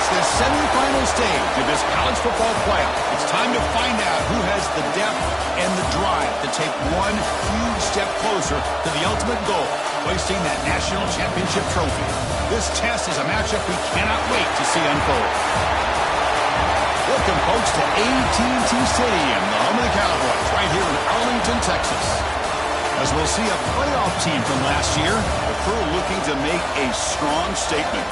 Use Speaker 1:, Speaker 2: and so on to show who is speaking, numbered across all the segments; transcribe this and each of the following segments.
Speaker 1: It's the semifinal stage of this college football playoff. It's time to find out who has the depth and the drive to take one huge step closer to the ultimate goal, hoisting that national championship trophy. This test is a matchup we cannot wait to see unfold. Welcome, folks, to AT&T Stadium, the home of the Cowboys, right here in Arlington, Texas. As we'll see a playoff team from last year, the crew looking to make a strong statement,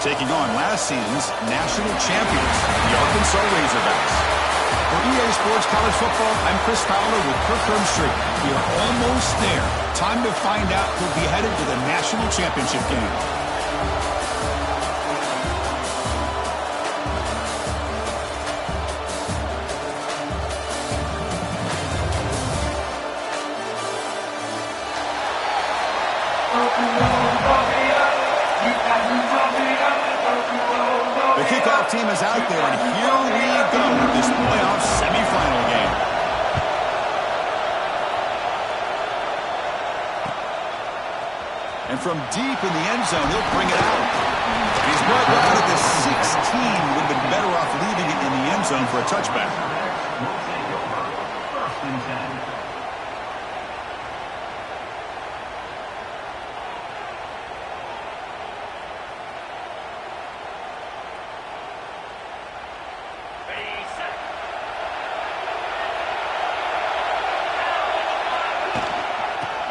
Speaker 1: taking on last season's national champions, the Arkansas Razorbacks. For EA Sports College Football, I'm Chris Fowler with Kirk Herbstreit. We are almost there. Time to find out who'll be headed to the national championship game. The kickoff team is out there, and here we go with this playoff semifinal game. And from deep in the end zone, he'll bring it out. He's brought out of the 16. Would have been better off leaving it in the end zone for a touchback.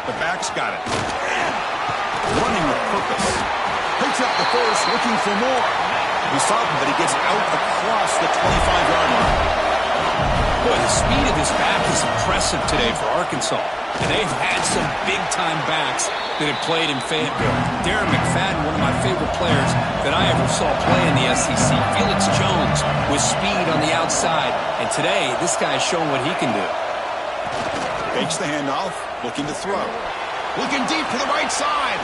Speaker 1: The back's got it. Running with purpose. Picks up the first, looking for more. He's talking, but he gets out across the 25-yard line.
Speaker 2: Boy, the speed of this back is impressive today for Arkansas. And they've had some big-time backs that have played in Fayetteville. Darren McFadden, one of my favorite players that I ever saw play in the SEC. Felix Jones with speed on the outside. And today, this guy is showing what he can do.
Speaker 1: Fakes the handoff, looking to throw. Looking deep to the right side.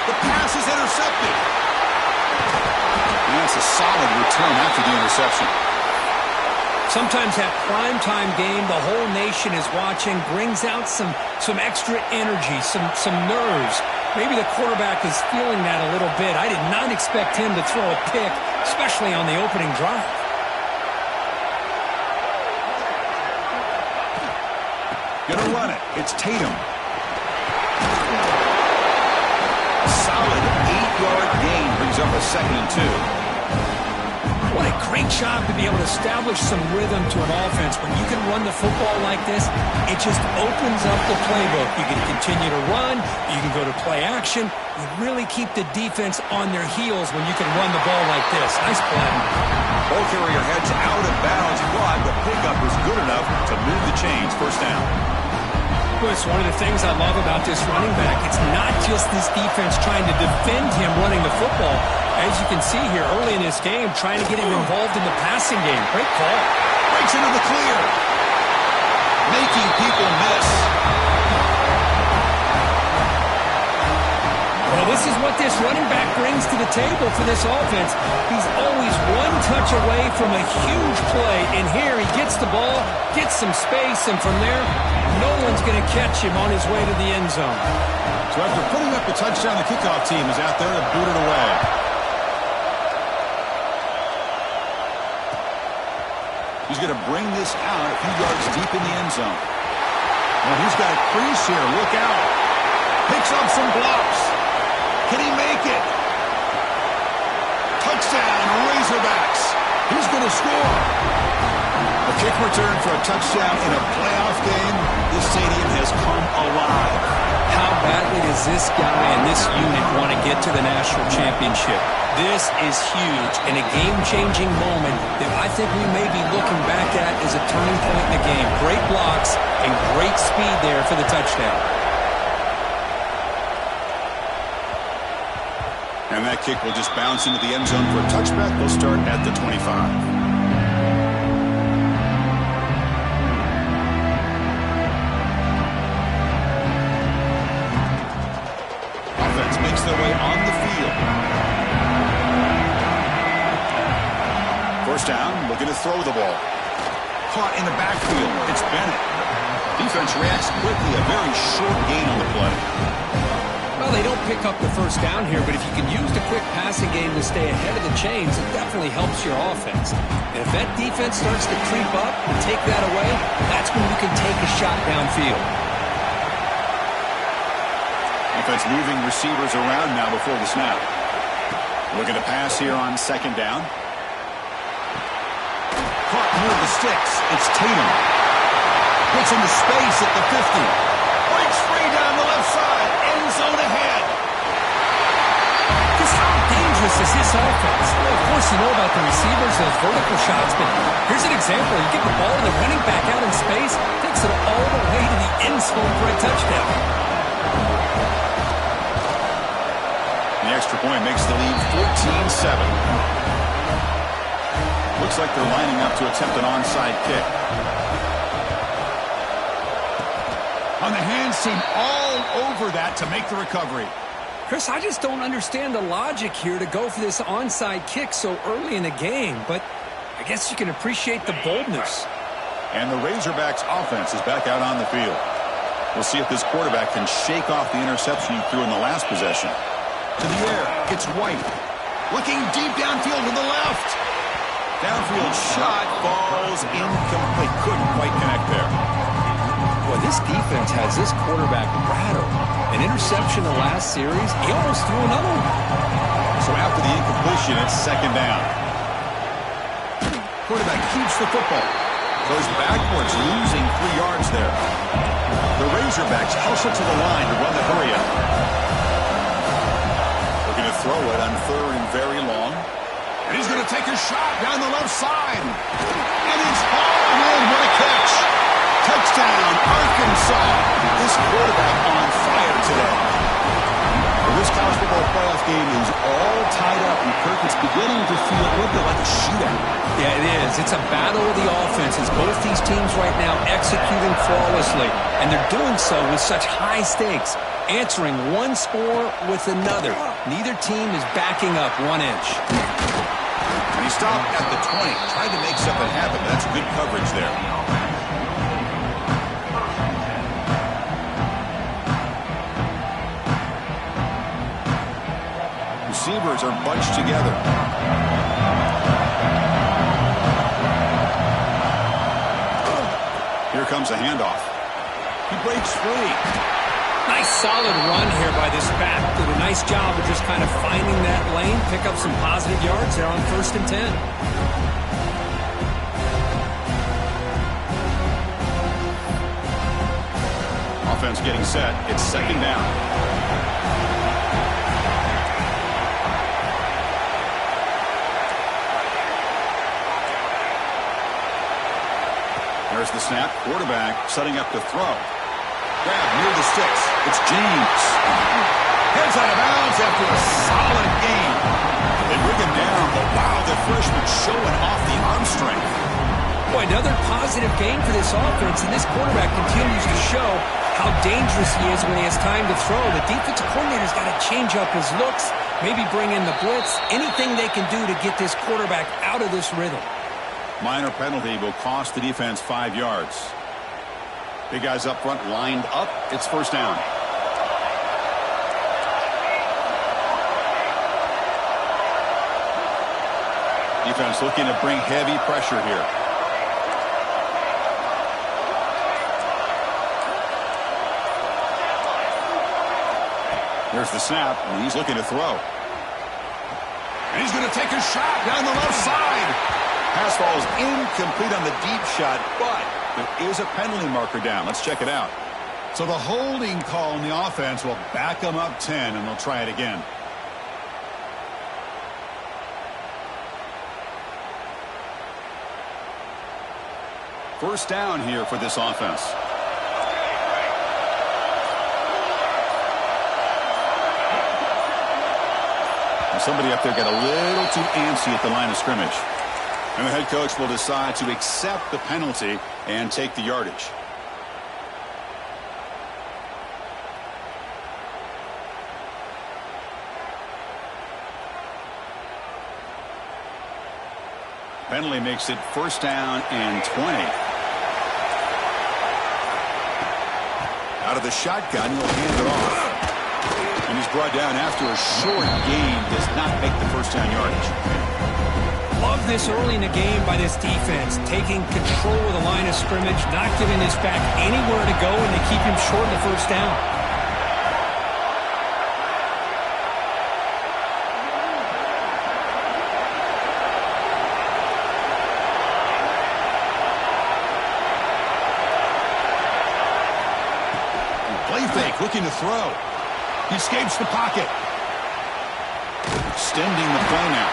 Speaker 1: The pass is intercepted. And that's a solid return after the interception.
Speaker 2: Sometimes that primetime game, the whole nation is watching, brings out some extra energy, some nerves. Maybe the quarterback is feeling that a little bit. I did not expect him to throw a pick, especially on the opening drive.
Speaker 1: Gonna run it. It's Tatum. Solid 8-yard gain brings up a 2nd and 2.
Speaker 2: What a great job to be able to establish some rhythm to an offense. When you can run the football like this, it just opens up the playbook. You can continue to run. You can go to play action. You really keep the defense on their heels when you can run the ball like this. Nice play.
Speaker 1: Ball carrier heads out of bounds, but the pickup was good enough to move the chains. First down.
Speaker 2: Well, it's one of the things I love about this running back. It's not just this defense trying to defend him running the football. As you can see here early in this game, trying to get him involved in the passing game. Great call.
Speaker 1: Breaks into the clear. Making people miss.
Speaker 2: Well, this is what this running back brings to the table for this offense. He's always one touch away from a huge play. And here he gets the ball, gets some space, and from there, no one's going to catch him on his way to the end zone.
Speaker 1: So after putting up the touchdown, the kickoff team is out there to boot it away. He's going to bring this out a few yards deep in the end zone. Well, he's got a crease here. Look out. Picks up some blocks. Can he make it? Touchdown, Razorbacks. He's going to score. A kick return for a touchdown in a playoff game. This stadium has come alive.
Speaker 2: How badly does this guy and this unit want to get to the national championship? This is huge and a game-changing moment that I think we may be looking back at as a turning point in the game. Great blocks and great speed there for the touchdown.
Speaker 1: And that kick will just bounce into the end zone for a touchback. They'll start at the 25. Makes their way on the field. First down, looking to throw the ball. Caught in the backfield. It's Bennett. Defense reacts quickly. A very short gain on the play.
Speaker 2: Well, Well, they don't pick up the first down here, but if you can use the quick passing game to stay ahead of the chains, it definitely helps your offense. And if that defense starts to creep up and take that away, that's when you can take a shot downfield.
Speaker 1: Offense moving receivers around now before the snap. Looking to pass here on second down. Caught near the sticks. It's Tatum. Gets into space at the 50. Breaks free down the left side. End zone ahead.
Speaker 2: Just how dangerous is this offense? Well, of course, you know about the receivers, those vertical shots, but here's an example. You get the ball to the running back out in space, takes it all the way to the end zone for a touchdown.
Speaker 1: The extra point makes the lead 14-7. Looks like they're lining up to attempt an onside kick. On the hands team all over that to make the recovery.
Speaker 2: Chris, I just don't understand the logic here to go for this onside kick so early in the game, but I guess you can appreciate the boldness.
Speaker 1: And the Razorbacks offense is back out on the field. We'll see if this quarterback can shake off the interception he threw in the last possession. To the air, it's White. Looking deep downfield to the left. Downfield shot falls incomplete. Couldn't quite connect there.
Speaker 2: Boy, this defense has this quarterback rattled. An interception the last series, he almost threw another one.
Speaker 1: So after the incompletion, it's second down. Quarterback keeps the football. Goes backwards, losing 3 yards there. The Razorbacks hustle to the line to run the hurry up. Looking to throw it on third and very long. And he's going to take a shot down the left side. And it's hauled in. What a catch. Touchdown, Arkansas. This quarterback on fire today. Well, this college football playoff game is all tied up, and Kirk, it's beginning to feel a little bit like a shootout.
Speaker 2: Yeah, it is. It's a battle of the offenses. Both these teams right now executing flawlessly, and they're doing so with such high stakes, answering one score with another. Neither team is backing up 1 inch.
Speaker 1: And he stopped at the 20, tried to make something happen, but that's good coverage there. Receivers are bunched together. Here comes a handoff. He breaks free.
Speaker 2: Nice solid run here by this back. Did a nice job of just kind of finding that lane, pick up some positive yards there on 1st and 10.
Speaker 1: Offense getting set. It's second down. There's the snap. Quarterback setting up to throw. Grab near the sticks. It's James. Heads out of bounds after a solid gain. They bring him down, but wow, the freshman showing off the arm strength.
Speaker 2: Boy, another positive game for this offense, and this quarterback continues to show how dangerous he is when he has time to throw. The defensive coordinator's got to change up his looks, maybe bring in the blitz, anything they can do to get this quarterback out of this rhythm.
Speaker 1: Minor penalty will cost the defense 5 yards. Big guys up front lined up. It's first down. Defense looking to bring heavy pressure here. There's the snap, and he's looking to throw. And he's going to take a shot down the left side. Pass falls incomplete on the deep shot, but there is a penalty marker down. Let's check it out. So the holding call on the offense will back them up 10, and they'll try it again. First down here for this offense. And somebody up there got a little too antsy at the line of scrimmage. And the head coach will decide to accept the penalty and take the yardage. Penalty makes it first down and 20. Out of the shotgun, he'll hand it off. And he's brought down after a short gain. Does not make the first down yardage.
Speaker 2: Love this early in the game by this defense, taking control of the line of scrimmage, not giving this back anywhere to go, and they keep him short of the first down.
Speaker 1: Play fake, looking to throw. He escapes the pocket. Extending the play now.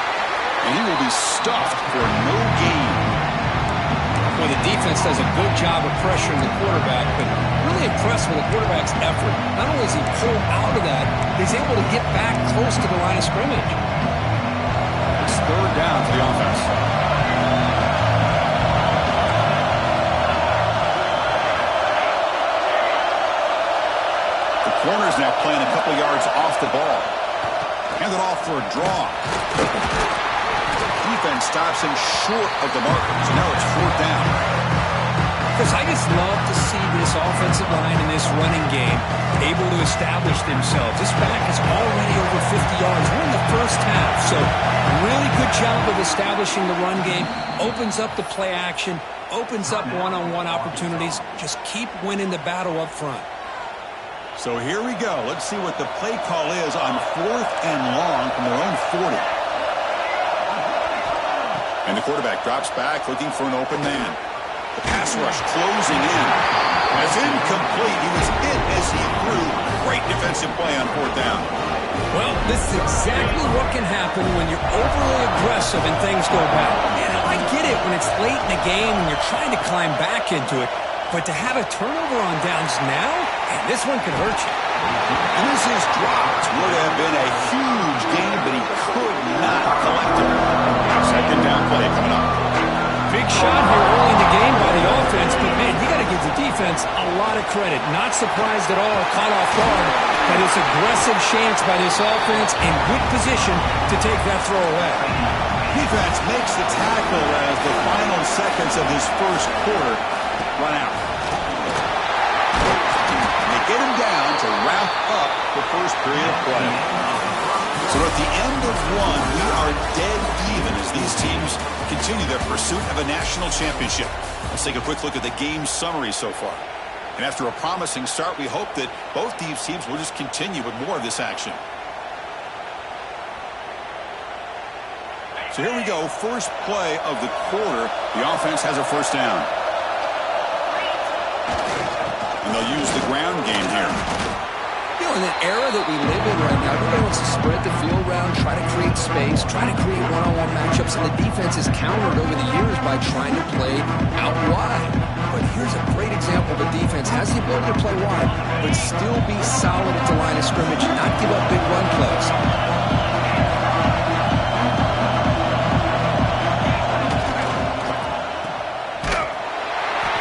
Speaker 1: And he will be stuffed for no gain.
Speaker 2: Well, the defense does a good job of pressuring the quarterback, but really impressed with the quarterback's effort. Not only is he pulled out of that, he's able to get back close to the line of scrimmage.
Speaker 1: It's third down for the offense. The corner's now playing a couple yards off the ball. Hand it off for a draw. Defense stops him short of the mark, so now it's fourth down.
Speaker 2: Because I just love to see this offensive line in this running game able to establish themselves. This back is already over 50 yards. We're in the first half, so really good job of establishing the run game. Opens up the play action, opens up one-on-one opportunities. Just keep winning the battle up front.
Speaker 1: So here we go. Let's see what the play call is on fourth and long from their own 40. And the quarterback drops back, looking for an open man. The pass rush closing in. As incomplete, he was hit as he threw. Great defensive play on fourth down.
Speaker 2: Well, this is exactly what can happen when you're overly aggressive and things go bad. And I get it when it's late in the game and you're trying to climb back into it. But to have a turnover on downs now, and this one could hurt you.
Speaker 1: And this is dropped. Would have been a huge game, but he could not collect it. Second down play coming up.
Speaker 2: Big shot here early in the game by the offense, but man, you got to give the defense a lot of credit. Not surprised at all, caught off guard by this aggressive chance by this offense in good position to take that throw away.
Speaker 1: Defense makes the tackle as the final seconds of this first quarter run out. They get him down to wrap up the first period of play. So at the end of one, we are dead even as these teams continue their pursuit of a national championship. Let's take a quick look at the game summary so far. And after a promising start, we hope that both these teams will just continue with more of this action. So here we go, first play of the quarter. The offense has a first down. And they'll use the ground game here.
Speaker 2: You know, in the era that we live in right now, everybody wants to spread the field around, try to create space, try to create one-on-one matchups, and the defense is countered over the years by trying to play out wide. But here's a great example. The defense has the ability to play wide, but still be solid at the line of scrimmage and not give up big run plays.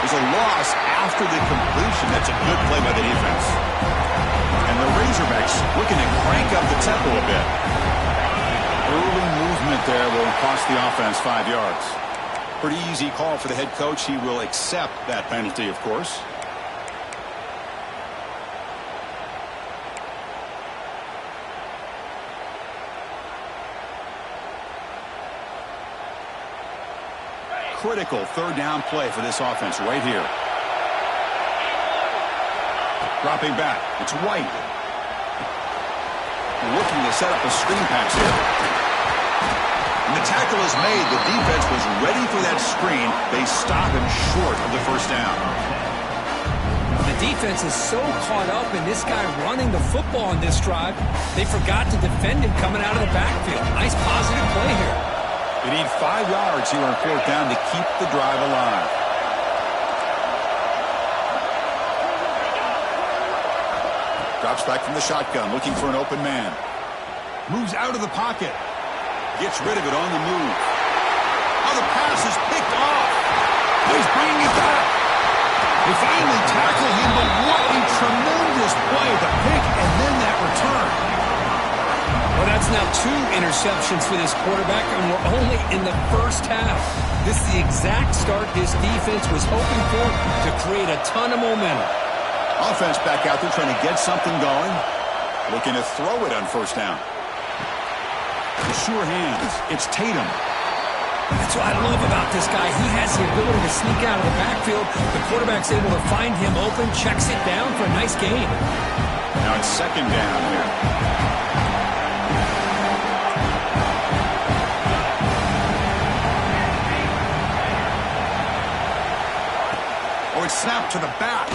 Speaker 1: There's a loss after the completion. That's a good play by the defense. And the Razorbacks looking to crank up the tempo a bit. Early movement there will cost the offense 5 yards. Pretty easy call for the head coach. He will accept that penalty, of course. Critical third down play for this offense right here. Dropping back. It's White. Looking to set up a screen pass here. And the tackle is made. The defense was ready for that screen. They stop him short of the first down.
Speaker 2: The defense is so caught up in this guy running the football on this drive, they forgot to defend him coming out of the backfield. Nice positive play here.
Speaker 1: They need 5 yards here on fourth down to keep the drive alive. Drops back from the shotgun, looking for an open man. Moves out of the pocket. Gets rid of it on the move. Oh, the pass is picked off. Oh, he's bringing it back. They finally tackle him, but what a tremendous play. The pick and then that return.
Speaker 2: Well, that's now 2 interceptions for this quarterback, and we're only in the first half. This is the exact start this defense was hoping for to create a ton of momentum.
Speaker 1: Offense back out there trying to get something going. Looking to throw it on first down. Sure hands. It's Tatum.
Speaker 2: That's what I love about this guy. He has the ability to sneak out of the backfield. The quarterback's able to find him open, checks it down for a nice gain.
Speaker 1: Now it's second down here. Oh, it's snapped to the back.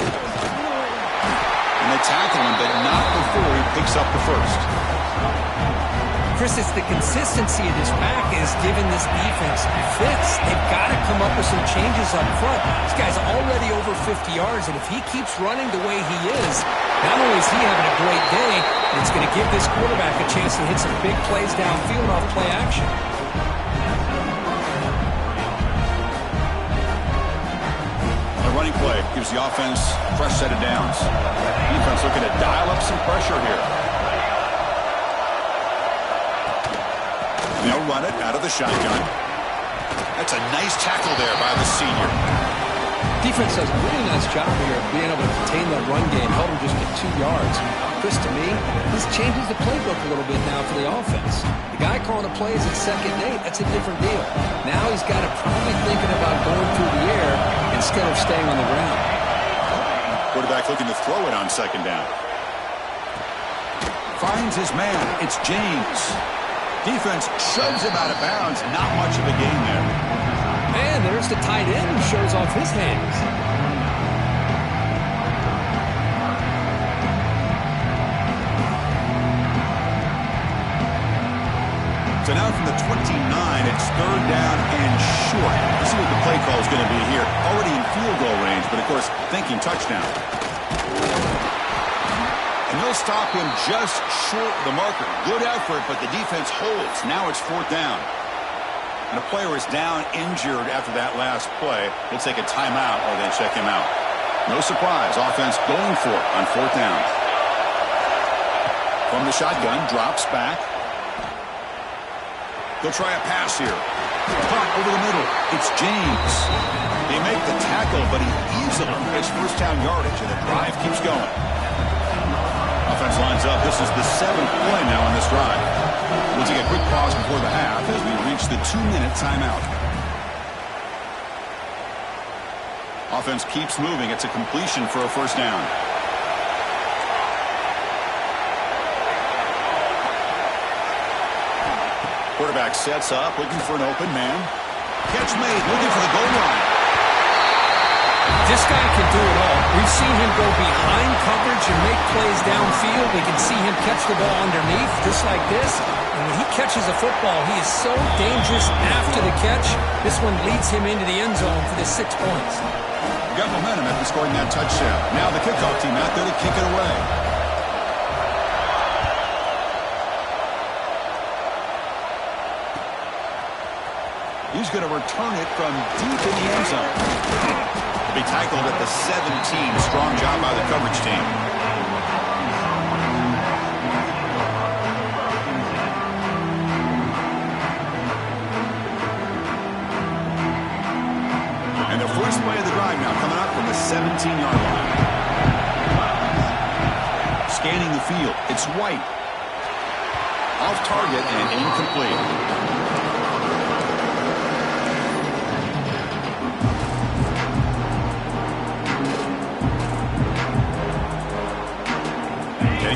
Speaker 1: And they tackle him, but not before he picks up the first.
Speaker 2: Chris, it's the consistency of this back is giving this defense fits. They've got to come up with some changes up front. This guy's already over 50 yards, and if he keeps running the way he is, not only is he having a great day, but it's going to give this quarterback a chance to hit some big plays downfield off play action.
Speaker 1: The running play gives the offense a fresh set of downs. Defense looking to dial up some pressure here. They'll run it out of the shotgun. That's a nice tackle there by the senior.
Speaker 2: Defense does a really nice job here of being able to contain that run game, held him just at 2 yards. Chris, to me, this changes the playbook a little bit now for the offense. The guy calling the plays at 2nd and 8, that's a different deal. Now he's got to probably thinking about going through the air instead of staying on the ground.
Speaker 1: Quarterback looking to throw it on 2nd down. Finds his man. It's James. Defense shoves him out of bounds. Not much of a gain there.
Speaker 2: And there's the tight end who shows off his hands.
Speaker 1: So now from the 29, it's 3rd down and short. Let's see what the play call is going to be here. Already in field goal range, but of course thinking touchdown. And they'll stop him just short of the marker. Good effort, but the defense holds. Now it's 4th down. And a player is down injured after that last play. He'll take a timeout or then check him out. No surprise. Offense going for it on 4th down. From the shotgun, drops back. They'll try a pass here. Punt over the middle. It's James. They make the tackle, but he easily gets first down yardage, and the drive keeps going. Offense lines up. This is the 7th play now on this drive. We'll take a quick pause before the half as we reach the 2-minute timeout. Offense keeps moving. It's a completion for a first down. Quarterback sets up, looking for an open man. Catch made, looking for the goal line.
Speaker 2: This guy can do it all. We've seen him go behind coverage and make plays downfield. We can see him catch the ball underneath, just like this. And when he catches a football, he is so dangerous after the catch. This one leads him into the end zone for the 6 points.
Speaker 1: Got momentum after scoring that touchdown. Now the kickoff team out there to kick it away. He's going to return it from deep in the end zone. He'll be tackled at the 17. Strong job by the coverage team. And the first play of the drive now coming up from the 17-yard line. Scanning the field. It's White. Off target and incomplete.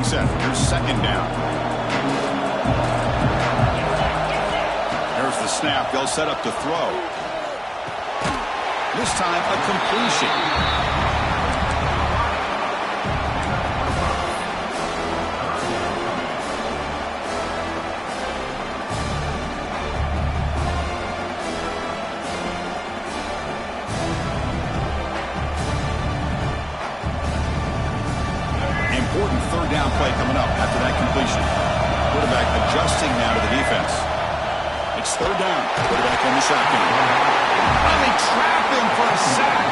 Speaker 1: Set. Here's 2nd down. There's the snap. They'll set up to throw. This time a completion. Important 3rd down play coming up after that completion. Quarterback adjusting now to the defense. It's 3rd down. Quarterback in the shotgun. And they trap him for a sack.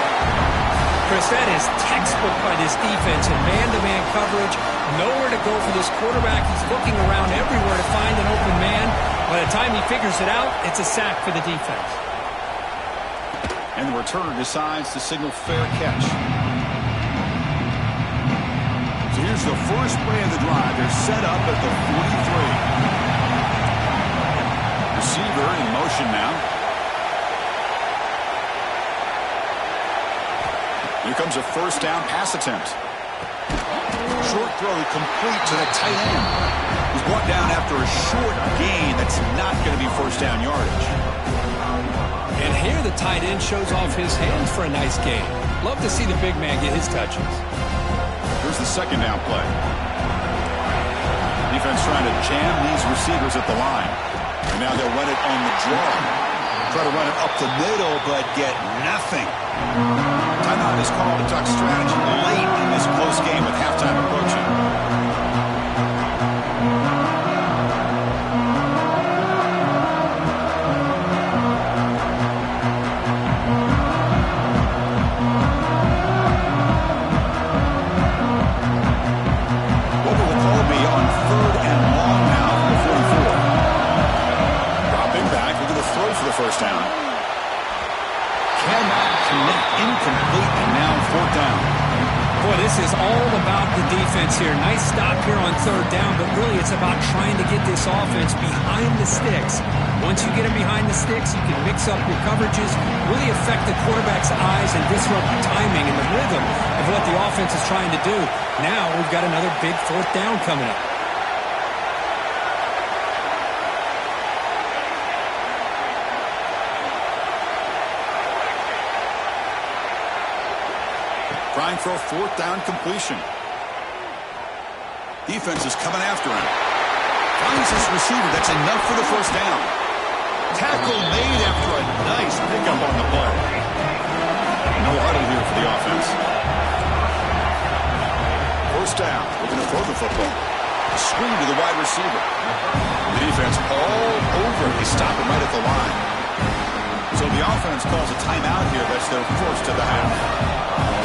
Speaker 2: Chris, that is textbook by this defense in man-to-man coverage. Nowhere to go for this quarterback. He's looking around everywhere to find an open man. By the time he figures it out, it's a sack for the defense.
Speaker 1: And the returner decides to signal fair catch. So here's Here's the first play of the drive. They're set up at the 43. Receiver in motion now. Here comes a first down pass attempt. Short throw complete to the tight end. He's brought down after a short gain. That's not going to be first down yardage.
Speaker 2: And here the tight end shows off his hands for a nice gain. Love to see the big man get his touches.
Speaker 1: Here's the second down play. Defense trying to jam these receivers at the line. And now they'll run it on the draw. Try to run it up the middle, but get nothing. Timeout is called to talk strategy late in this close game with halftime approaching. What will the call be on 3rd and long now from the 44? Dropping back, looking to throw for the first down. Cannot connect, incomplete, and now 4th down.
Speaker 2: Boy, this is all about the defense here. Nice stop here on 3rd down, but really it's about trying to get this offense behind the sticks. Once you get them behind the sticks, you can mix up your coverages, really affect the quarterback's eyes and disrupt the timing and the rhythm of what the offense is trying to do. Now we've got another big 4th down coming up.
Speaker 1: Trying for a 4th down completion. Defense is coming after him. Finds his receiver. That's enough for the first down. Tackle made after a nice pickup on the play. No huddle here for the offense. First down. Looking to throw the football. Screen to the wide receiver. The defense all over. They stop him right at the line. So the offense calls a timeout here. That's their first of the half.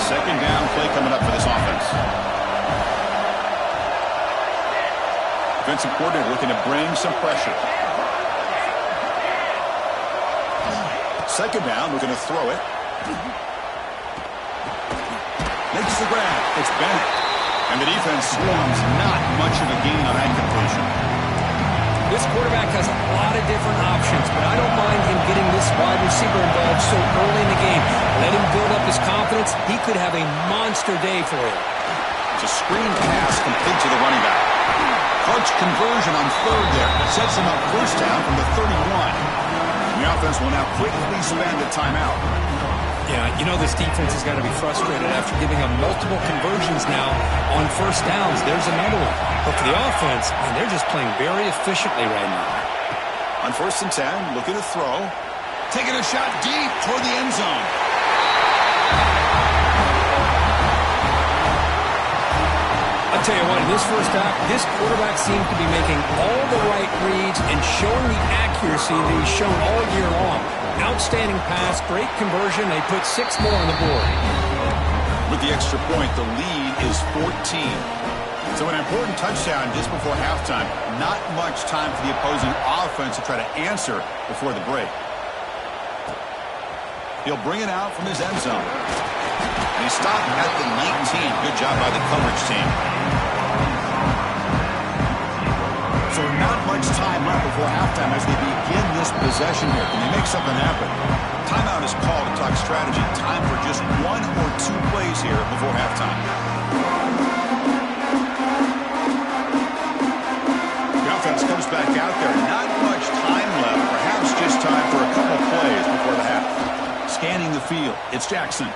Speaker 1: Second down play coming up for this offense. Defensive coordinator looking to bring some pressure. Second down, looking to throw it. Makes the grab. It's Bennett. And the defense swarms. Not much of a gain on that completion.
Speaker 2: This quarterback has a lot of different options, but I don't mind him getting this wide receiver involved so early in the game. Let him build up his confidence. He could have a monster day for him.
Speaker 1: It's a screen pass complete to the running back. Clutch conversion on 3rd there. Sets him up first down from the 31. And the offense will now quickly spend a timeout.
Speaker 2: Yeah, you know this defense has got to be frustrated after giving them multiple conversions now on first downs. There's another one. But for the offense, man, they're just playing very efficiently right now.
Speaker 1: On 1st and 10, looking to throw. Taking a shot deep toward the end zone.
Speaker 2: I'll tell you what, in this first half, this quarterback seems to be making all the right reads and showing the accuracy that he's shown all year long. Outstanding pass, great conversion. They put 6 more on the board.
Speaker 1: With the extra point, the lead is 14. So an important touchdown just before halftime. Not much time for the opposing offense to try to answer before the break. He'll bring it out from his end zone. And he stopped at the 19. Good job by the coverage team. So not much time left before halftime as they begin this possession here. Can they make something happen? Timeout is called to talk strategy. Time for just 1 or 2 plays here before halftime. The offense comes back out there. Not much time left. Perhaps just time for a couple plays before the half. Scanning the field. It's Jackson.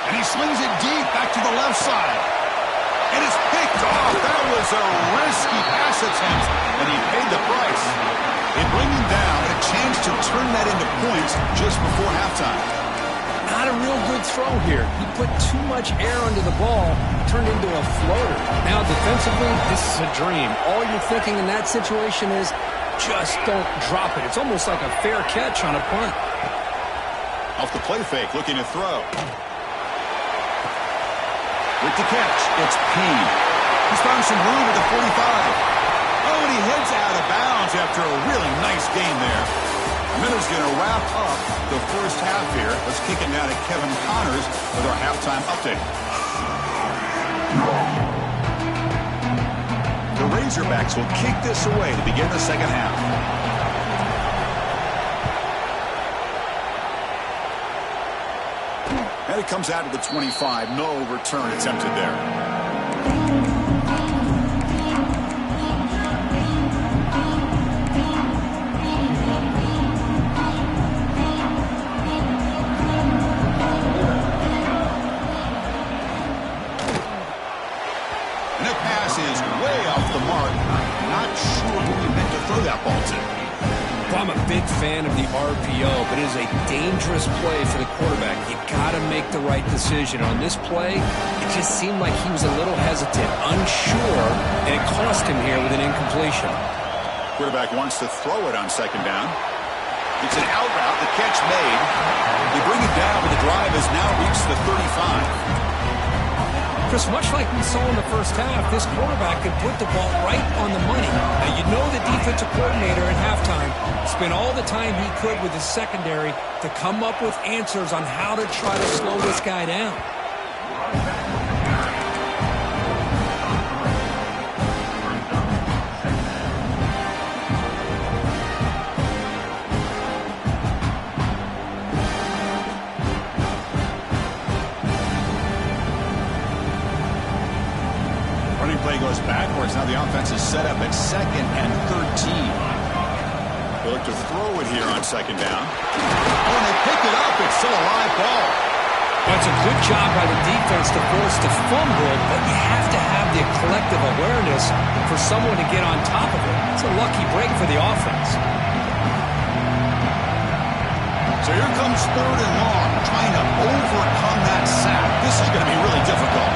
Speaker 1: And he slings it deep back to the left side. And it's picked off. That was a risky pass attempt, and he paid the price. They bring him down, a chance to turn that into points just before halftime.
Speaker 2: Not a real good throw here. He put too much air under the ball, turned into a floater. Now defensively, this is a dream. All you're thinking in that situation is just don't drop it. It's almost like a fair catch on a punt.
Speaker 1: Off the play fake, looking to throw. With the catch, it's Payne. He's found some room at the 45. Oh, and he heads out of bounds after a really nice game there. Miller's going to wrap up the first half here. Let's kick it now to Kevin Connors with our halftime update. The Razorbacks will kick this away to begin the second half. And it comes out of the 25. No return attempted there.
Speaker 2: I'm a big fan of the RPO, but it is a dangerous play for the quarterback. You got to make the right decision. On this play, it just seemed like he was a little hesitant, unsure, and it cost him here with an incompletion.
Speaker 1: Quarterback wants to throw it on second down. It's an out route, the catch made. They bring it down, but the drive has now reached the 35.
Speaker 2: Chris, much like we saw in the first half, this quarterback could put the ball right on the money. Now, you know the defensive coordinator at halftime spent all the time he could with his secondary to come up with answers on how to try to slow this guy down.
Speaker 1: Goes backwards. Now the offense is set up at 2nd and 13. They look to throw it here on second down. Oh, and they pick it up. It's still a live ball.
Speaker 2: That's a good job by the defense to force the fumble, but you have to have the collective awareness for someone to get on top of it. It's a lucky break for the offense.
Speaker 1: So here comes 3rd and long, trying to overcome that sack. This is going to be really difficult.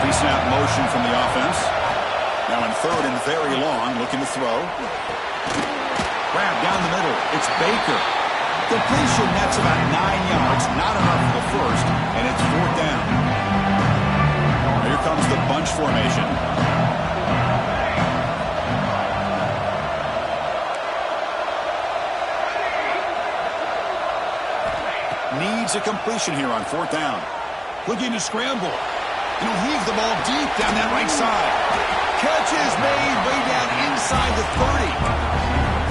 Speaker 1: Pre-snap motion from the offense. Now in 3rd and very long, looking to throw. Grab down the middle. It's Baker. Completion, that's about 9 yards. Not enough for the first, and it's 4th down. Here comes the bunch formation. Needs a completion here on 4th down. Looking to scramble. He'll heave the ball deep down that right side. Catch is made way down inside the 30.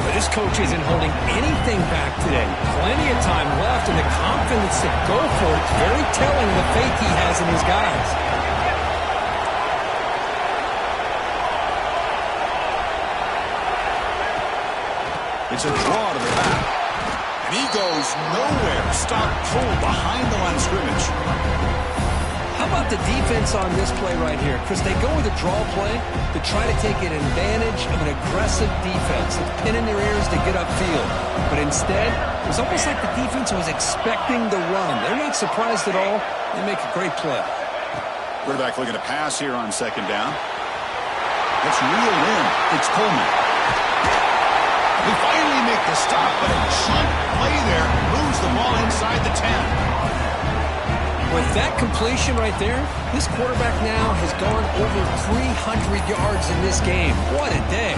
Speaker 2: But this coach isn't holding anything back today. Plenty of time left, and the confidence to go for it is very telling the faith he has in his guys.
Speaker 1: It's a draw to the back. And he goes nowhere. Stop cold behind the line of scrimmage.
Speaker 2: How about the defense on this play right here? Chris, they go with a draw play to try to take an advantage of an aggressive defense. It's pinning their ears to get upfield. But instead, it was almost like the defense was expecting the run. They're not surprised at all. They make a great play.
Speaker 1: Quarterback looking to pass here on second down. Let's reel in. It's Coleman. They finally make the stop, but a cheap play there moves the ball inside the 10.
Speaker 2: With that completion right there, this quarterback now has gone over 300 yards in this game. What a day.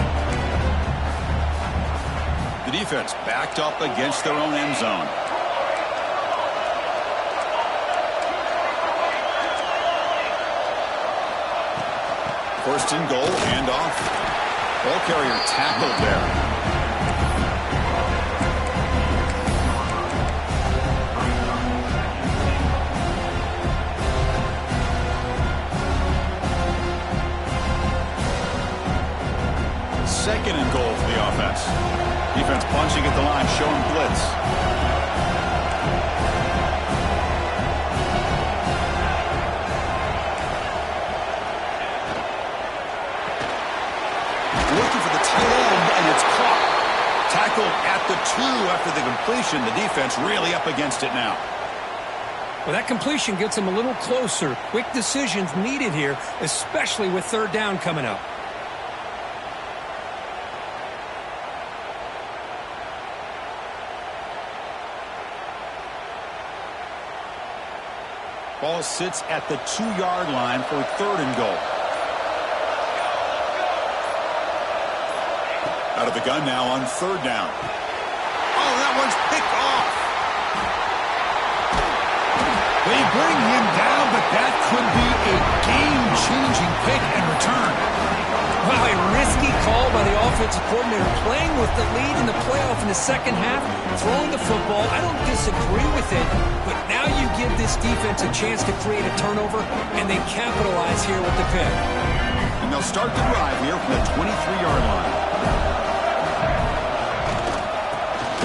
Speaker 1: The defense backed up against their own end zone. First and goal, handoff. Ball carrier tackled there. Second and goal for the offense. Defense punching at the line, showing blitz. Looking for the tight end, and it's caught. Tackled at the 2 after the completion. The defense really up against it now.
Speaker 2: Well, that completion gets them a little closer. Quick decisions needed here, especially with 3rd down coming up.
Speaker 1: Ball sits at the 2-yard line for 3rd and goal. Out of the gun now on 3rd down. Oh, that one's picked off. They bring him down but that could be a game-changing pick and return.
Speaker 2: Wow, a risky call by the offensive coordinator, playing with the lead in the playoff in the second half, throwing the football. I don't disagree with it, but now you give this defense a chance to create a turnover, and they capitalize here with the pick.
Speaker 1: And they'll start the drive here from the 23-yard line.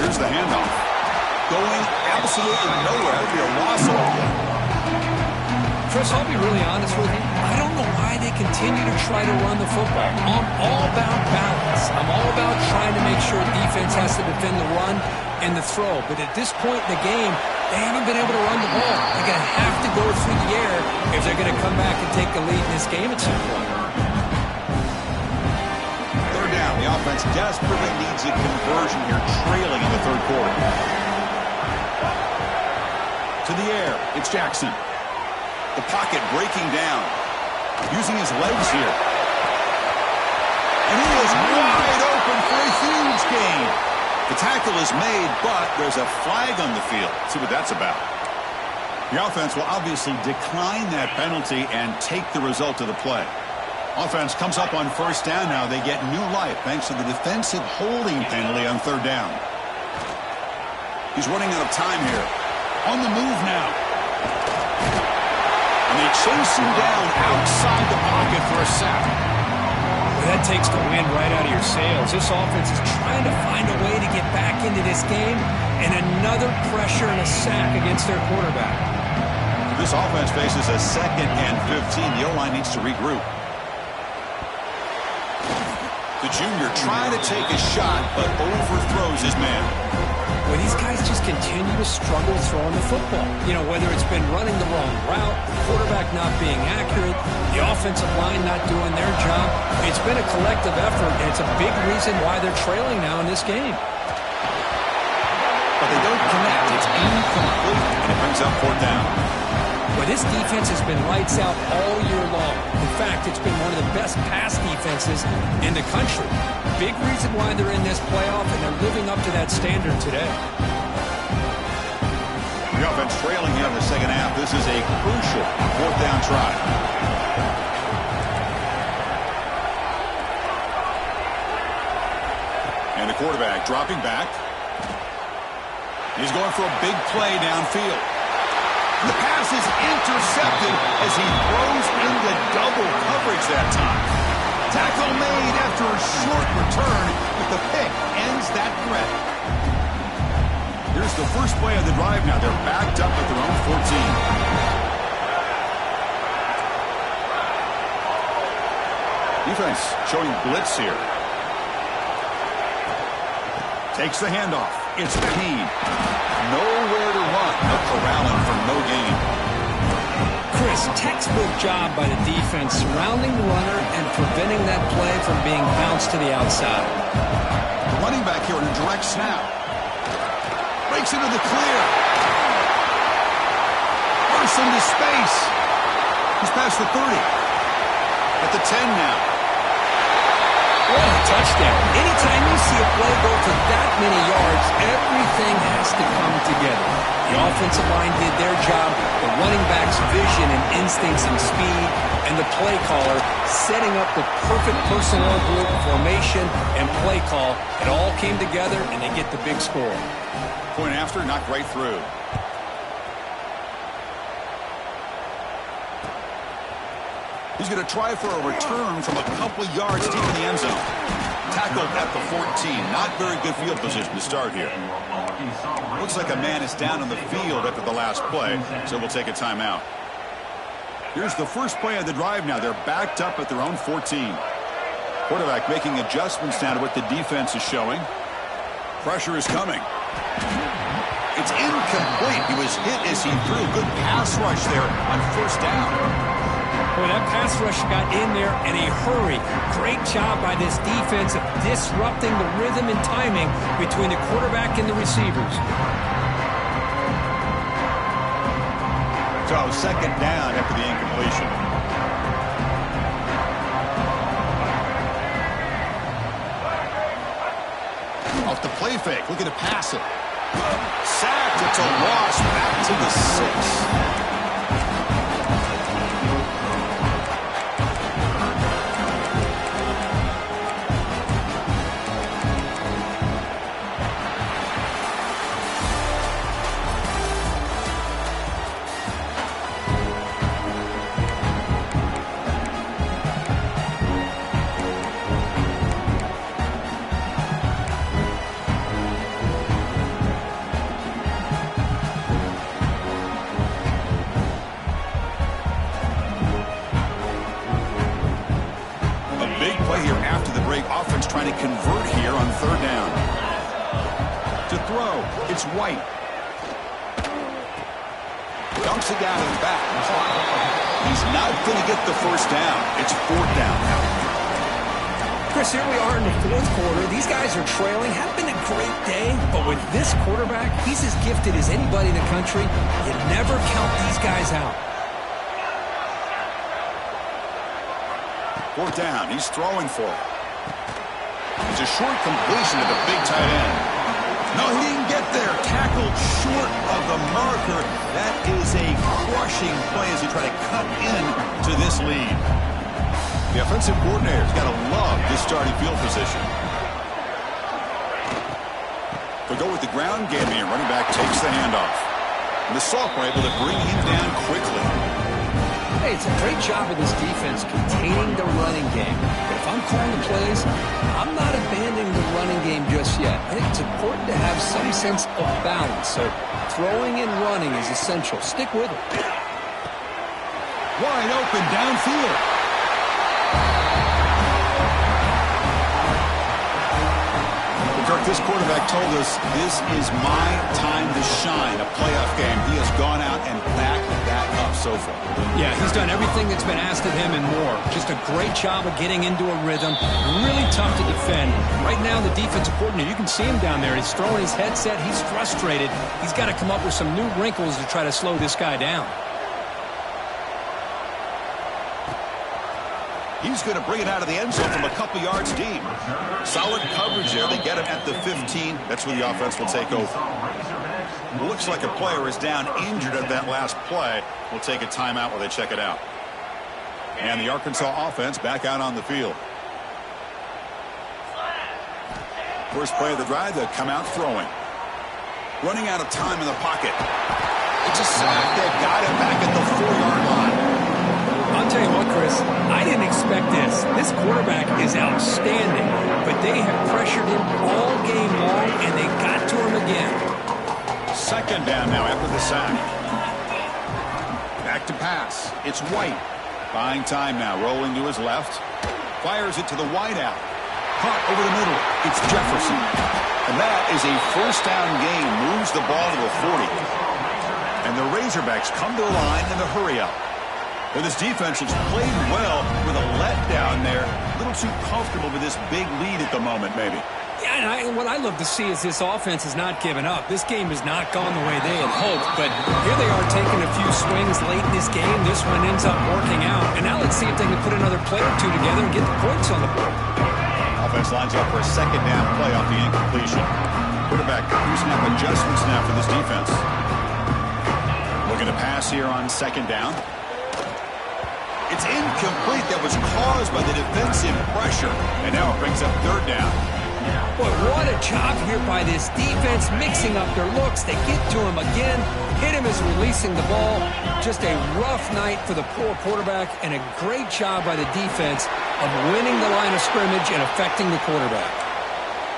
Speaker 1: Here's the handoff. Going absolutely nowhere. It'll be a loss of the play.
Speaker 2: Chris, I'll be really honest with you. I don't know why they continue to try to run the football. I'm all about balance. I'm all about trying to make sure defense has to defend the run and the throw. But at this point in the game, they haven't been able to run the ball. They're going to have to go through the air if they're going to come back and take the lead in this game at some point.
Speaker 1: Third down. The offense desperately needs a conversion here, trailing in the third quarter. To the air. It's Jackson. The pocket breaking down. Using his legs here. And he is wide open for a huge gain. The tackle is made, but there's a flag on the field. Let's see what that's about. The offense will obviously decline that penalty and take the result of the play. Offense comes up on first down now. They get new life thanks to the defensive holding penalty on third down. He's running out of time here. On the move now. And they chase him down outside the pocket for a sack.
Speaker 2: Well, that takes the wind right out of your sails. This offense is trying to find a way to get back into this game, and another pressure and a sack against their quarterback.
Speaker 1: This offense faces a 2nd and 15. The O-line needs to regroup. The junior trying to take a shot, but overthrows his man.
Speaker 2: Well, these guys just continue to struggle throwing the football. You know, whether it's been running the wrong route, the quarterback not being accurate, the offensive line not doing their job. It's been a collective effort, and it's a big reason why they're trailing now in this game.
Speaker 1: But they don't connect. It's incomplete, and it brings up fourth down.
Speaker 2: Well, this defense has been lights out all year long. In fact, it's been one of the best pass defenses in the country. Big reason why they're in this playoff, and they're living up to that standard today.
Speaker 1: The offense trailing here in the second half. This is a crucial fourth down try. And the quarterback dropping back. He's going for a big play downfield. The pass is intercepted as he throws into double coverage that time. Tackle made after a short return, but the pick ends that threat. Here's the first play of the drive now. They're backed up at their own 14. Defense showing blitz here. Takes the handoff. It's Payne. Nowhere to run. No corralling for no gain.
Speaker 2: Chris, textbook job by the defense surrounding the runner and preventing that play from being bounced to the outside.
Speaker 1: Running back here in a direct snap. Breaks into the clear. Bursts into space. He's past the 30. At the 10 now.
Speaker 2: What a touchdown. Anytime you see a play go for that many yards, everything has to come together. The offensive line did their job, the running back's vision and instincts and speed, and the play caller setting up the perfect personnel group, formation, and play call. It all came together, and they get the big score.
Speaker 1: Point after, knocked right through. He's going to try for a return from a couple of yards deep in the end zone. Tackled at the 14. Not very good field position to start here. Looks like a man is down on the field after the last play, so we'll take a timeout. Here's the first play of the drive now. They're backed up at their own 14. Quarterback making adjustments now to what the defense is showing. Pressure is coming. It's incomplete. He was hit as he threw. Good pass rush there on first down.
Speaker 2: Boy, that pass rush got in there in a hurry. Great job by this defense of disrupting the rhythm and timing between the quarterback and the receivers.
Speaker 1: So second down after the incompletion. Off the play fake, looking to pass it. Sacked, it's a loss, back to the 6. convert here on third down. To throw, it's White. Dumps it down in the back. He's not going to get the first down. It's fourth down now.
Speaker 2: Chris, here we are in the fourth quarter. These guys are trailing. Haven't been a great day, but with this quarterback, he's as gifted as anybody in the country. You never count these guys out.
Speaker 1: Fourth down. He's throwing for it. It's a short completion to the big tight end. No, he didn't get there. Tackled short of the marker. That is a crushing play as he try to cut in to this lead. The offensive coordinator's got to love this starting field position. They'll go with the ground game here. Running back takes the handoff. And the sophomore able to bring him down quickly.
Speaker 2: Hey, it's a great job of this defense containing the running game. But if I'm calling the plays, I'm not abandoning the running game just yet. I think it's important to have some sense of balance. So throwing and running is essential. Stick with it.
Speaker 1: Wide open downfield. Kirk, this quarterback told us this is my time to shine, a playoff game. He has gone out and backed that up so far.
Speaker 2: Yeah, he's done everything that's been asked of him and more. Just a great job of getting into a rhythm. Really tough to defend. Right now, the defensive coordinator, you can see him down there. He's throwing his headset. He's frustrated. He's got to come up with some new wrinkles to try to slow this guy down.
Speaker 1: He's going to bring it out of the end zone from a couple yards deep. Solid coverage there. They get him at the 15. That's where the offense will take over. Looks like a player is down injured at that last play. We'll take a timeout while they check it out. And the Arkansas offense back out on the field. First play of the drive, they'll come out throwing. Running out of time in the pocket. It's a sack. They've got him back at the 4-yard line.
Speaker 2: I'll tell you what, Chris, I didn't expect this. This quarterback is outstanding, but they have pressured him all game long, and they got to him again.
Speaker 1: Second down now after the sack. Back to pass. It's White. Buying time now, rolling to his left. Fires it to the wide out. Caught over the middle. It's Jefferson. And that is a first down gain. Moves the ball to the 40. And the Razorbacks come to the line in the hurry up. Well, this defense has played well with a letdown there. A little too comfortable with this big lead at the moment, maybe.
Speaker 2: Yeah, and what I love to see is this offense has not given up. This game has not gone the way they had hoped, but here they are taking a few swings late in this game. This one ends up working out, and now let's see if they can put another play or two together and get the points on the board.
Speaker 1: Offense lines up for a second down play off the incompletion. Quarterback pre-snap adjustments now for this defense. Looking to pass here on second down. It's incomplete. That was caused by the defensive pressure. And now it brings up third down.
Speaker 2: Boy, what a job here by this defense, mixing up their looks. They get to him again, hit him as releasing the ball. Just a rough night for the poor quarterback, and a great job by the defense of winning the line of scrimmage and affecting the quarterback.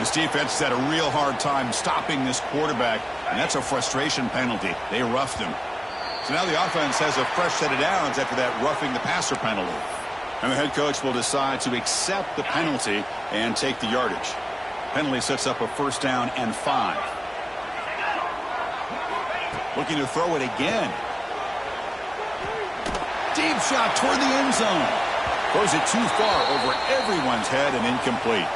Speaker 1: This defense has had a real hard time stopping this quarterback, and that's a frustration penalty. They roughed him. So now the offense has a fresh set of downs after that roughing the passer penalty. And the head coach will decide to accept the penalty and take the yardage. Penalty sets up a first down and 5. Looking to throw it again. Deep shot toward the end zone. Throws it too far over everyone's head and incomplete.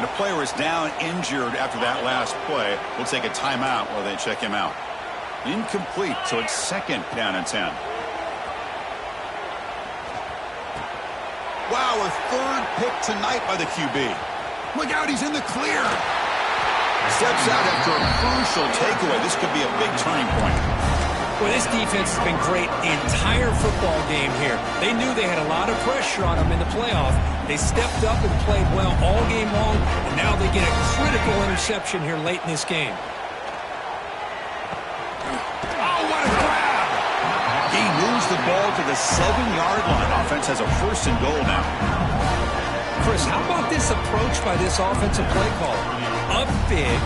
Speaker 1: And a player is down injured after that last play. We'll take a timeout while they check him out. Incomplete, so it's second down and 10. Wow, a third pick tonight by the QB. Look out, he's in the clear. Steps out after a crucial takeaway. This could be a big turning point.
Speaker 2: Well, this defense has been great the entire football game here. They knew they had a lot of pressure on them in the playoff. They stepped up and played well all game long, and now they get a critical interception here late in this game.
Speaker 1: The ball to the 7-yard line. Offense has a first and goal now.
Speaker 2: Chris, how about this approach by this offensive play call? Up big,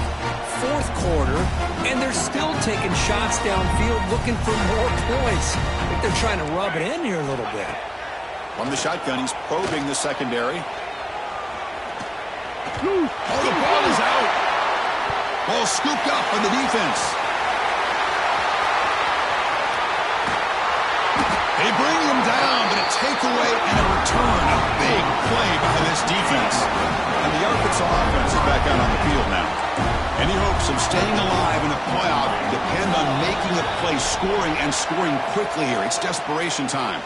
Speaker 2: fourth quarter, and they're still taking shots downfield looking for more points. I think they're trying to rub it in here a little bit.
Speaker 1: From the shotgun, he's probing the secondary. Oh, the ball is out. Ball scooped up by the defense. They bring him down, but a takeaway and a return. A big play by this defense. And the Arkansas offense is back out on the field now. Any hopes of staying alive in the playoff depend on making a play, scoring, and scoring quickly here. It's desperation time.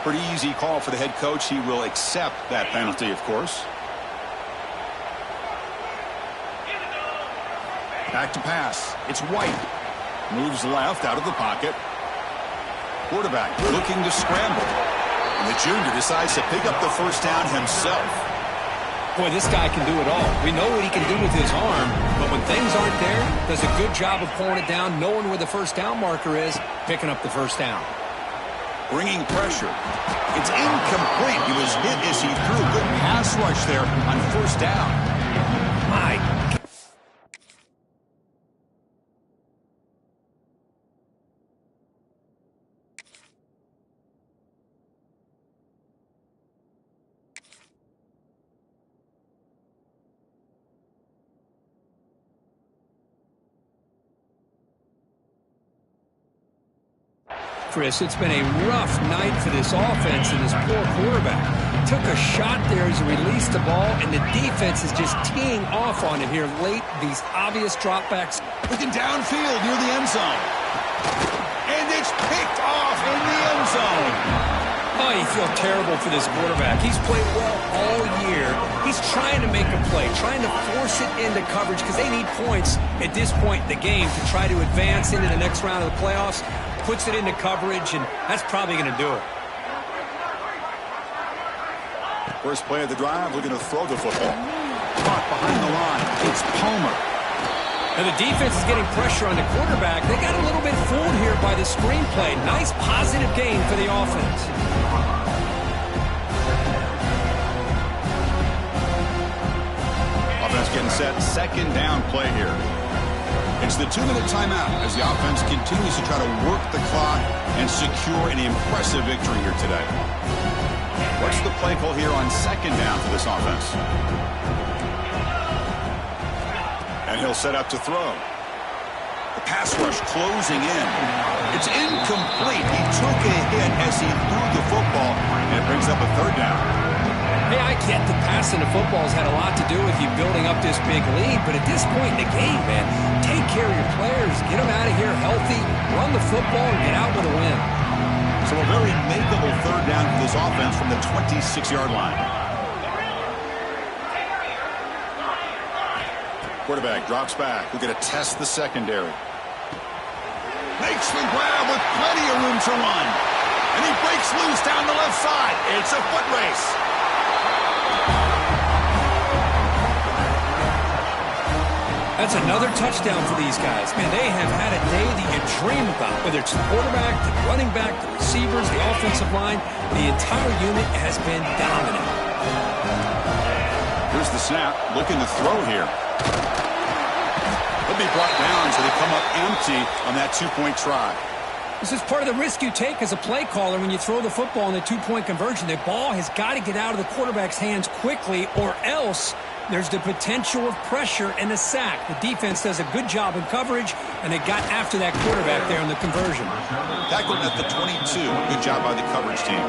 Speaker 1: Pretty easy call for the head coach. He will accept that penalty, of course. Back to pass. It's White. Moves left out of the pocket. Quarterback looking to scramble. And the junior decides to pick up the first down himself.
Speaker 2: Boy, this guy can do it all. We know what he can do with his arm, but when things aren't there, does a good job of pulling it down, knowing where the first down marker is, picking up the first down.
Speaker 1: Bringing pressure. It's incomplete. He was hit as he threw. Good pass rush there on first down.
Speaker 2: My Chris, it's been a rough night for this offense and this poor quarterback. Took a shot there as he released the ball, and the defense is just teeing off on it here late. These obvious dropbacks.
Speaker 1: Looking downfield near the end zone. And it's picked off in the end zone.
Speaker 2: Oh, you feel terrible for this quarterback. He's played well all year. He's trying to make a play, trying to force it into coverage because they need points at this point in the game to try to advance into the next round of the playoffs. Puts it into coverage, and that's probably going to do it.
Speaker 1: First play of the drive, looking to throw the football. Caught behind the line. It's Palmer.
Speaker 2: And the defense is getting pressure on the quarterback. They got a little bit fooled here by the screenplay. Nice positive gain for the offense.
Speaker 1: Offense getting set. Second down play here. It's the 2-minute timeout as the offense continues to try to work the clock and secure an impressive victory here today. What's the play call here on second down for this offense? And he'll set up to throw. The pass rush closing in. It's incomplete. He took a hit as he threw the football, and it brings up a third down.
Speaker 2: Hey, I get the passing the football has had a lot to do with you building up this big lead, but at this point in the game, man, take care of your players, get them out of here healthy, run the football, and get out with a win.
Speaker 1: So a very makeable third down for this offense from the 26-yard line. Quarterback drops back. We're going to test the secondary. Makes the grab with plenty of room to run. And he breaks loose down the left side. It's a foot race.
Speaker 2: That's another touchdown for these guys. Man, they have had a day that you dream about, whether it's the quarterback, the running back, the receivers, the offensive line. The entire unit has been dominant.
Speaker 1: Here's the snap. Looking to throw here. He'll be brought down, so they come up empty on that two-point try.
Speaker 2: This is part of the risk you take as a play caller when you throw the football in the two-point conversion. The ball has got to get out of the quarterback's hands quickly, or else there's the potential of pressure and a sack. The defense does a good job in coverage, and they got after that quarterback there in the conversion.
Speaker 1: Tackled at the 22. Good job by the coverage team.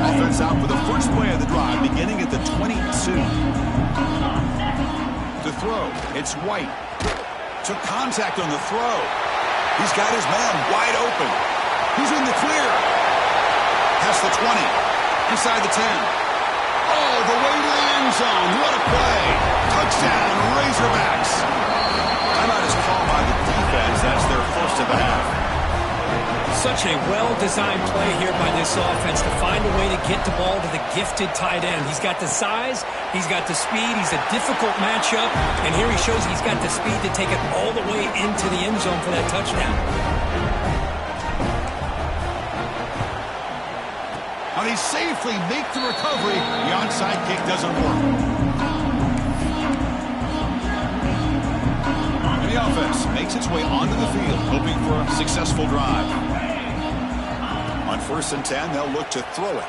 Speaker 1: Offense out for the first play of the drive, beginning at the 22. To throw, it's White. Took contact on the throw. He's got his man wide open. He's in the clear. Past the 20. Inside the 10. Oh, the way to the end zone. What a play. Touchdown, Razorbacks. Timeout is called by the defense. That's their first of the half.
Speaker 2: Such a well-designed play here by this offense to find a way to get the ball to the gifted tight end. He's got the size, he's got the speed, he's a difficult matchup, and here he shows he's got the speed to take it all the way into the end zone for that touchdown.
Speaker 1: Now they safely make the recovery. The onside kick doesn't work. And the offense makes its way onto the field, hoping for a successful drive. first and 10, they'll look to throw it.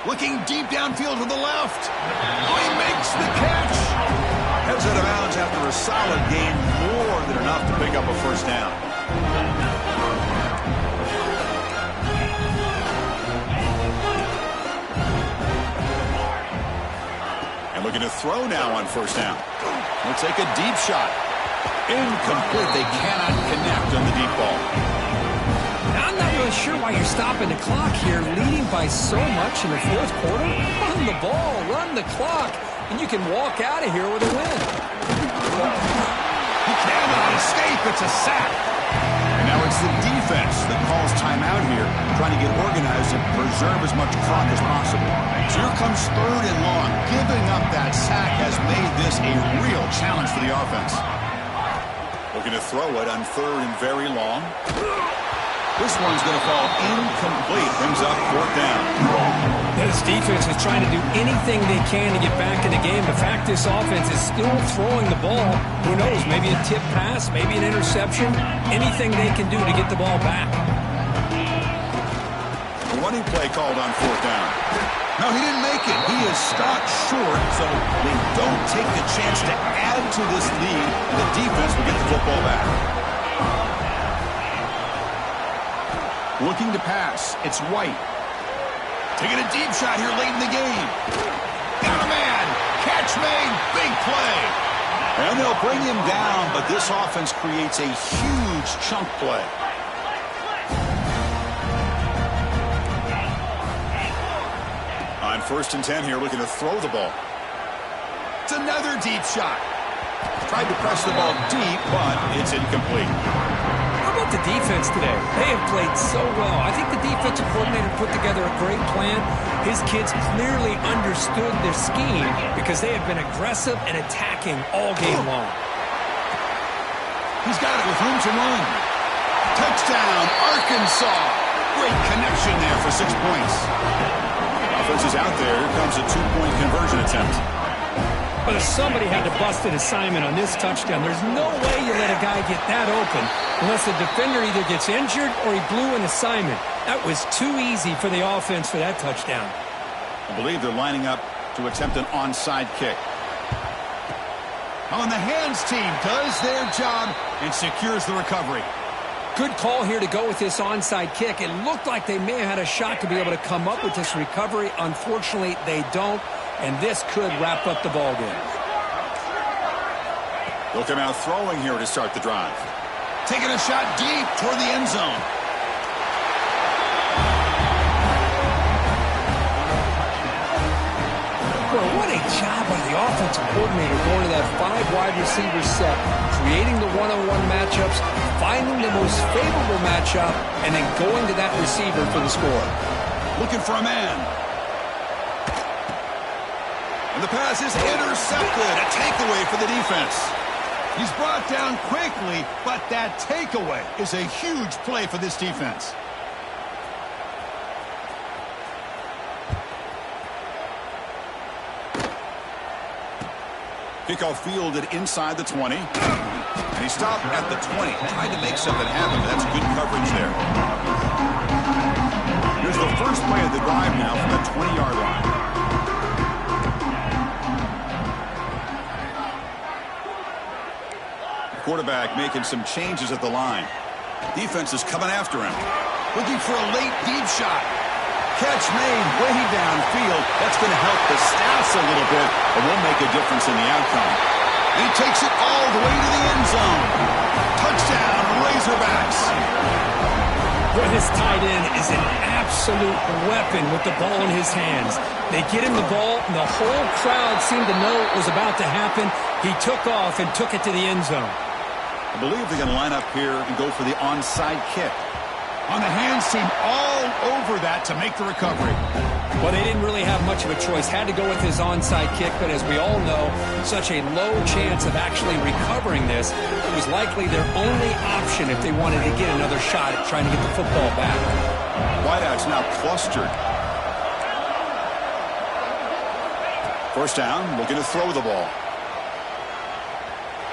Speaker 1: Looking deep downfield to the left. Oh, he makes the catch. Heads out of bounds after a solid gain, more than enough to pick up a first down. And looking to throw now on first down. We'll take a deep shot. Incomplete. They cannot connect on the deep ball.
Speaker 2: I'm not really sure why you're stopping the clock here, leading by so much in the fourth quarter. Run the ball, run the clock, and you can walk out of here with a win.
Speaker 1: He cannot escape. It's a sack. And now it's the defense that calls timeout here, trying to get organized and preserve as much clock as possible. So here comes third and long. Giving up that sack has made this a real challenge for the offense. Looking to throw it on third and very long. This one's going to fall incomplete. Brings up fourth down.
Speaker 2: This defense is trying to do anything they can to get back in the game. The fact this offense is still throwing the ball, who knows, maybe a tip pass, maybe an interception, anything they can do to get the ball back.
Speaker 1: A running play called on fourth down. No, he didn't make it. He is stopped short, so they don't take the chance to add to this lead. The defense will get the football back. Looking to pass. It's White. Taking a deep shot here late in the game. Got a man. Catch made. Big play. And they'll bring him down, but this offense creates a huge chunk play. On first and 10 here, looking to throw the ball. It's another deep shot. Tried to press the ball deep, but it's incomplete.
Speaker 2: How about the defense today? They have played so well. I think the defensive coordinator put together a great plan. His kids clearly understood their scheme because they have been aggressive and attacking all game long.
Speaker 1: He's got it with room to run. Touchdown, Arkansas. Great connection there for 6 points. Offense is out there. Here comes a two-point conversion attempt.
Speaker 2: But if somebody had to bust an assignment on this touchdown, there's no way you let a guy get that open unless the defender either gets injured or he blew an assignment. That was too easy for the offense for that touchdown.
Speaker 1: I believe they're lining up to attempt an onside kick. Oh, and the hands team does their job and secures the recovery.
Speaker 2: Good call here to go with this onside kick. It looked like they may have had a shot to be able to come up with this recovery. Unfortunately, they don't, and this could wrap up the ball game.
Speaker 1: They'll come out throwing here to start the drive. Taking a shot deep toward the end zone.
Speaker 2: Well, what a job by the offensive coordinator going to that 5 wide receiver set, creating the one-on-one matchups, finding the most favorable matchup, and then going to that receiver for the score.
Speaker 1: Looking for a man. And the pass is intercepted. A takeaway for the defense. He's brought down quickly, but that takeaway is a huge play for this defense. Kickoff fielded inside the 20. And he stopped at the 20. Tried to make something happen, but that's good coverage there. Here's the first play of the drive now from the 20-yard line. The quarterback making some changes at the line. Defense is coming after him. Looking for a late deep shot. Catch made way downfield. That's going to help the Stats a little bit, but won't make a difference in the outcome. And he takes it all the way to the end zone. Touchdown, Razorbacks.
Speaker 2: Boy, this tight end is an absolute weapon with the ball in his hands. They get him the ball, and the whole crowd seemed to know it was about to happen. He took off and took it to the end zone.
Speaker 1: I believe they're going to line up here and go for the onside kick. On the hands team all over that to make the recovery.
Speaker 2: Well, they didn't really have much of a choice. Had to go with his onside kick, but as we all know, such a low chance of actually recovering this. It was likely their only option if they wanted to get another shot at trying to get the football back.
Speaker 1: Wideouts now clustered. First down, looking to throw the ball.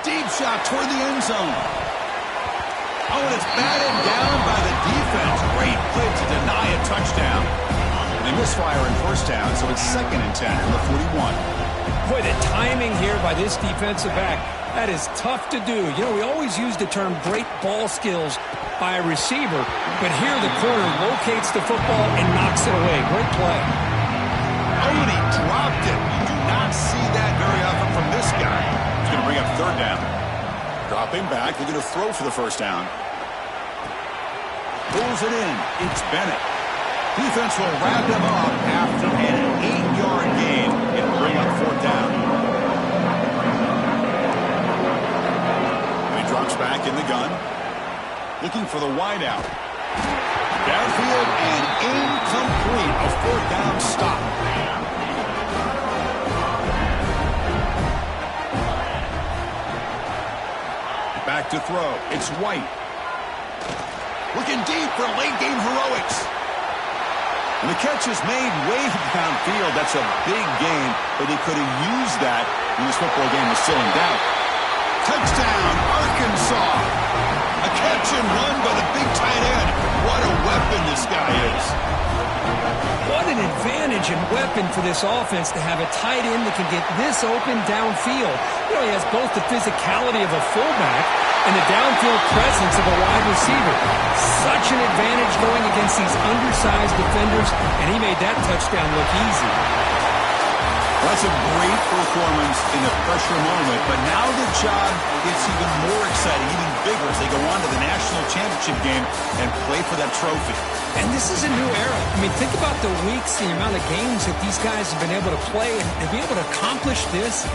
Speaker 1: Deep shot toward the end zone. Oh, and it's batted down by the defense. Great play to deny it touchdown. They misfire in first down, so it's 2nd and 10 in the 41.
Speaker 2: Boy, the timing here by this defensive back, that is tough to do. You know, we always use the term great ball skills by a receiver, but here the corner locates the football and knocks it away. Great play.
Speaker 1: Oh, and he dropped it. You do not see that very often from this guy. He's going to bring up 3rd down. Dropping back, looking to throw for the first down. Pulls it in. It's Bennett. Defense will wrap him up after an 8-yard gain and bring up 4th down. And he drops back in the gun. Looking for the wideout. Downfield and incomplete. A 4th down stop. Back to throw. It's White. Looking deep for late-game heroics. And the catch is made way downfield. That's a big gain, but he could have used that when this football game was still in doubt. Touchdown, Arkansas. A catch and run by the big tight end. What a weapon this guy is.
Speaker 2: What an advantage and weapon for this offense to have a tight end that can get this open downfield. You know, he has both the physicality of a fullback and the downfield presence of a wide receiver. Such an advantage going against these undersized defenders, and he made that touchdown look easy.
Speaker 1: That's a great performance in a pressure moment, but now the job gets even more exciting, even bigger as they go on to the national championship game and play for that trophy.
Speaker 2: And this is a new era. I mean, think about the weeks, the amount of games that these guys have been able to play, and to be able to accomplish this,